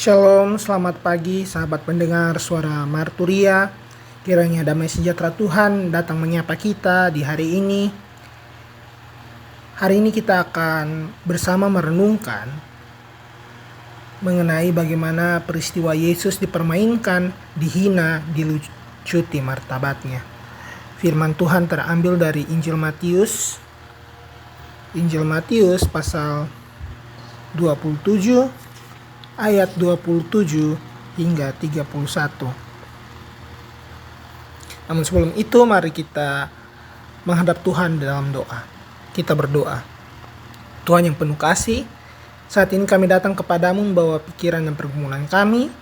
Shalom, selamat pagi sahabat pendengar suara Marturia. Kiranya damai sejahtera Tuhan datang menyapa kita di hari ini. Hari ini kita akan bersama merenungkan mengenai bagaimana peristiwa Yesus dipermainkan, dihina, dilucuti martabatnya. Firman Tuhan terambil dari Injil Matius pasal 27 ayat 27 hingga 31. Namun sebelum itu mari kita menghadap Tuhan dalam doa. Kita berdoa. Tuhan yang penuh kasih, saat ini kami datang kepadamu membawa pikiran dan pergumulan kami.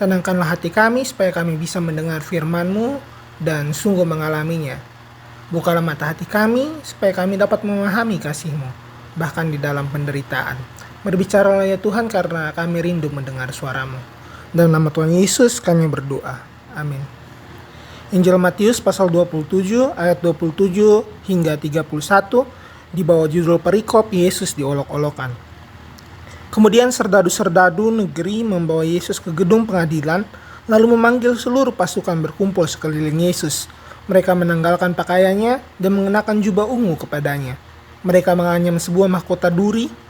Tenangkanlah hati kami supaya kami bisa mendengar firman-Mu dan sungguh mengalaminya. Bukalah mata hati kami supaya kami dapat memahami kasih-Mu, bahkan di dalam penderitaan. Berbicaralah ya Tuhan, karena kami rindu mendengar suara-Mu. Dalam nama Tuhan Yesus kami berdoa. Amin. Injil Matius pasal 27 ayat 27 hingga 31 di bawah judul perikop Yesus diolok-olokan. Kemudian serdadu-serdadu negeri membawa Yesus ke gedung pengadilan, lalu memanggil seluruh pasukan berkumpul sekeliling Yesus. Mereka menanggalkan pakaiannya dan mengenakan jubah ungu kepadanya. Mereka menganyam sebuah mahkota duri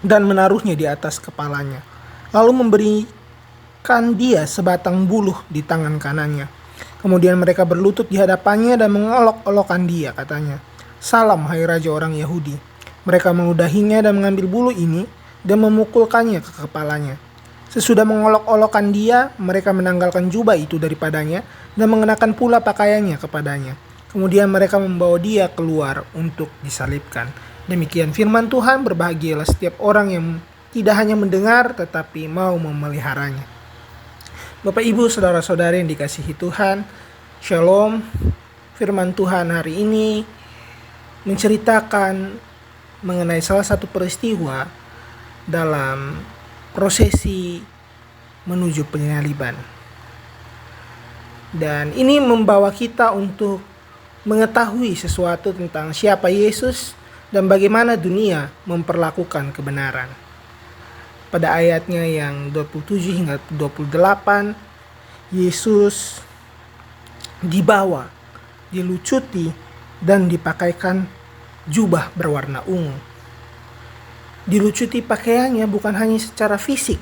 dan menaruhnya di atas kepalanya, lalu memberikan dia sebatang buluh di tangan kanannya. Kemudian mereka berlutut di hadapannya dan mengolok-olokkan dia, katanya, "Salam, hai Raja orang Yahudi." Mereka meludahinya dan mengambil buluh ini dan memukulkannya ke kepalanya. Sesudah mengolok-olokkan dia, mereka menanggalkan jubah itu daripadanya dan mengenakan pula pakaiannya kepadanya. Kemudian mereka membawa dia keluar untuk disalibkan. Demikian firman Tuhan. Berbahagialah setiap orang yang tidak hanya mendengar tetapi mau memeliharanya. Bapak, Ibu, saudara-saudari yang dikasihi Tuhan, Shalom. Firman Tuhan hari ini menceritakan mengenai salah satu peristiwa dalam prosesi menuju penyaliban. Dan ini membawa kita untuk mengetahui sesuatu tentang siapa Yesus dan bagaimana dunia memperlakukan kebenaran. Pada ayatnya yang 27 hingga 28, Yesus dibawa, dilucuti, dan dipakaikan jubah berwarna ungu. Dilucuti pakaiannya bukan hanya secara fisik,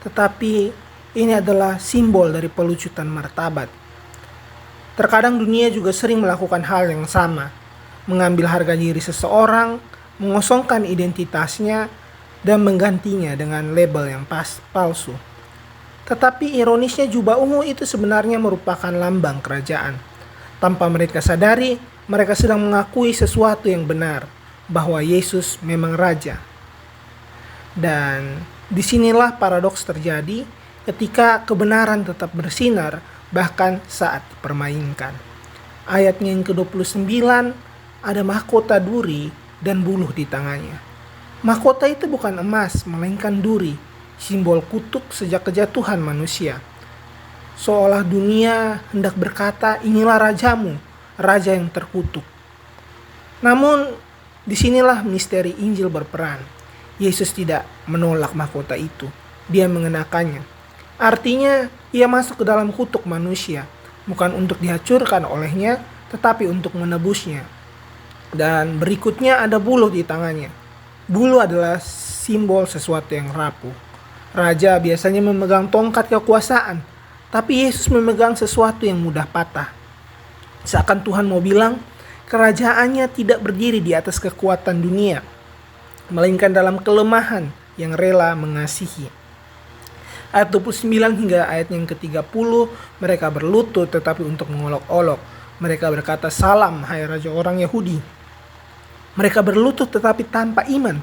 tetapi ini adalah simbol dari pelucutan martabat. Terkadang dunia juga sering melakukan hal yang sama, mengambil harga diri seseorang, mengosongkan identitasnya, dan menggantinya dengan label yang palsu. Tetapi ironisnya jubah ungu itu sebenarnya merupakan lambang kerajaan. Tanpa mereka sadari, mereka sedang mengakui sesuatu yang benar, bahwa Yesus memang Raja. Dan disinilah paradoks terjadi ketika kebenaran tetap bersinar, bahkan saat dipermainkan. Ayatnya yang ke-29, ada mahkota duri dan buluh di tangannya. Mahkota itu bukan emas, melainkan duri, simbol kutuk sejak kejatuhan manusia. Seolah dunia hendak berkata, inilah rajamu, raja yang terkutuk. Namun, disinilah misteri Injil berperan. Yesus tidak menolak mahkota itu, dia mengenakannya. Artinya, ia masuk ke dalam kutuk manusia, bukan untuk dihancurkan olehnya, tetapi untuk menebusnya. Dan berikutnya ada buluh di tangannya. Buluh adalah simbol sesuatu yang rapuh. Raja biasanya memegang tongkat kekuasaan, tapi Yesus memegang sesuatu yang mudah patah. Seakan Tuhan mau bilang, kerajaannya tidak berdiri di atas kekuatan dunia, melainkan dalam kelemahan yang rela mengasihi. Ayat 29 hingga ayat yang ke-30, mereka berlutut tetapi untuk mengolok-olok. Mereka berkata, "Salam, hai Raja orang Yahudi." Mereka berlutut tetapi tanpa iman.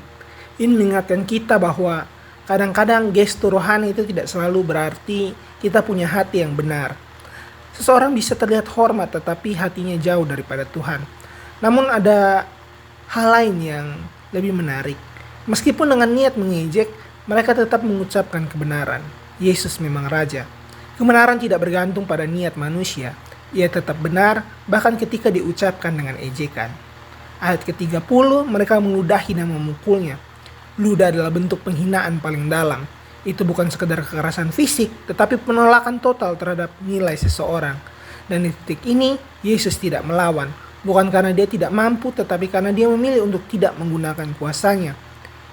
Ini mengingatkan kita bahwa kadang-kadang gestur rohani itu tidak selalu berarti kita punya hati yang benar. Seseorang bisa terlihat hormat tetapi hatinya jauh daripada Tuhan. Namun ada hal lain yang lebih menarik. Meskipun dengan niat mengejek, mereka tetap mengucapkan kebenaran. Yesus memang Raja. Kebenaran tidak bergantung pada niat manusia. Ia tetap benar bahkan ketika diucapkan dengan ejekan. Ayat ke-30, mereka meludahi dan memukulnya. Ludah adalah bentuk penghinaan paling dalam. Itu bukan sekedar kekerasan fisik, tetapi penolakan total terhadap nilai seseorang. Dan di titik ini, Yesus tidak melawan. Bukan karena dia tidak mampu, tetapi karena dia memilih untuk tidak menggunakan kuasanya.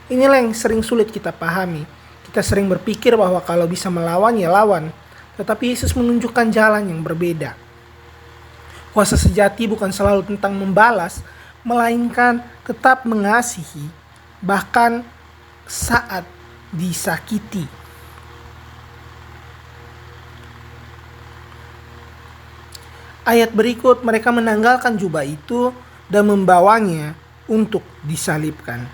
Inilah yang sering sulit kita pahami. Kita sering berpikir bahwa kalau bisa melawan, ya lawan. Tetapi Yesus menunjukkan jalan yang berbeda. Kuasa sejati bukan selalu tentang membalas, melainkan tetap mengasihi, bahkan saat disakiti. Ayat berikut, mereka menanggalkan jubah itu dan membawanya untuk disalibkan.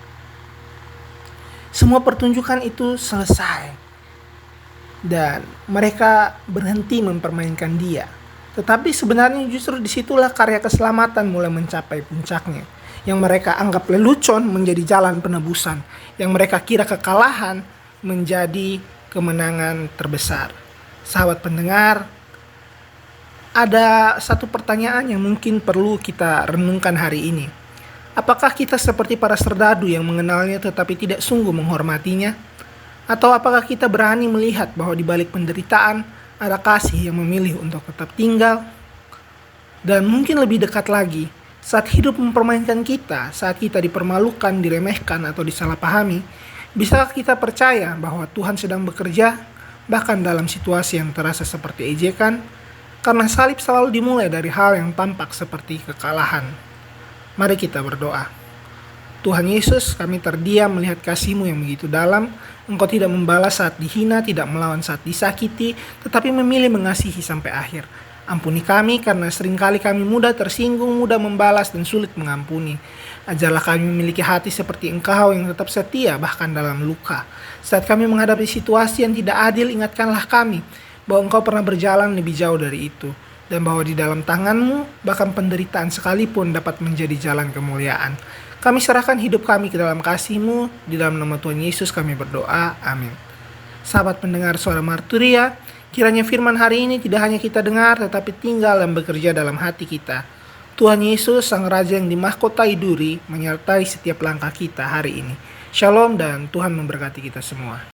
Semua pertunjukan itu selesai dan mereka berhenti mempermainkan dia. Tetapi sebenarnya justru disitulah karya keselamatan mulai mencapai puncaknya. Yang mereka anggap lelucon menjadi jalan penebusan. Yang mereka kira kekalahan menjadi kemenangan terbesar. Sahabat pendengar, ada satu pertanyaan yang mungkin perlu kita renungkan hari ini. Apakah kita seperti para serdadu yang mengenalnya tetapi tidak sungguh menghormatinya? Atau apakah kita berani melihat bahwa di balik penderitaan ada kasih yang memilih untuk tetap tinggal? Dan mungkin lebih dekat lagi, saat hidup mempermainkan kita, saat kita dipermalukan, diremehkan, atau disalahpahami, bisakah kita percaya bahwa Tuhan sedang bekerja, bahkan dalam situasi yang terasa seperti ejekan? Karena salib selalu dimulai dari hal yang tampak seperti kekalahan. Mari kita berdoa. Tuhan Yesus, kami terdiam melihat kasih-Mu yang begitu dalam. Engkau tidak membalas saat dihina, tidak melawan saat disakiti, tetapi memilih mengasihi sampai akhir. Ampuni kami karena seringkali kami mudah tersinggung, mudah membalas, dan sulit mengampuni. Ajarlah kami memiliki hati seperti Engkau yang tetap setia bahkan dalam luka. Saat kami menghadapi situasi yang tidak adil, ingatkanlah kami bahwa Engkau pernah berjalan lebih jauh dari itu. Dan bahwa di dalam tangan-Mu, bahkan penderitaan sekalipun dapat menjadi jalan kemuliaan. Kami serahkan hidup kami ke dalam kasih-Mu. Di dalam nama Tuhan Yesus kami berdoa. Amin. Sahabat pendengar Suara Marturia, kiranya firman hari ini tidak hanya kita dengar, tetapi tinggal dan bekerja dalam hati kita. Tuhan Yesus, Sang Raja yang dimahkotai duri, menyertai setiap langkah kita hari ini. Shalom dan Tuhan memberkati kita semua.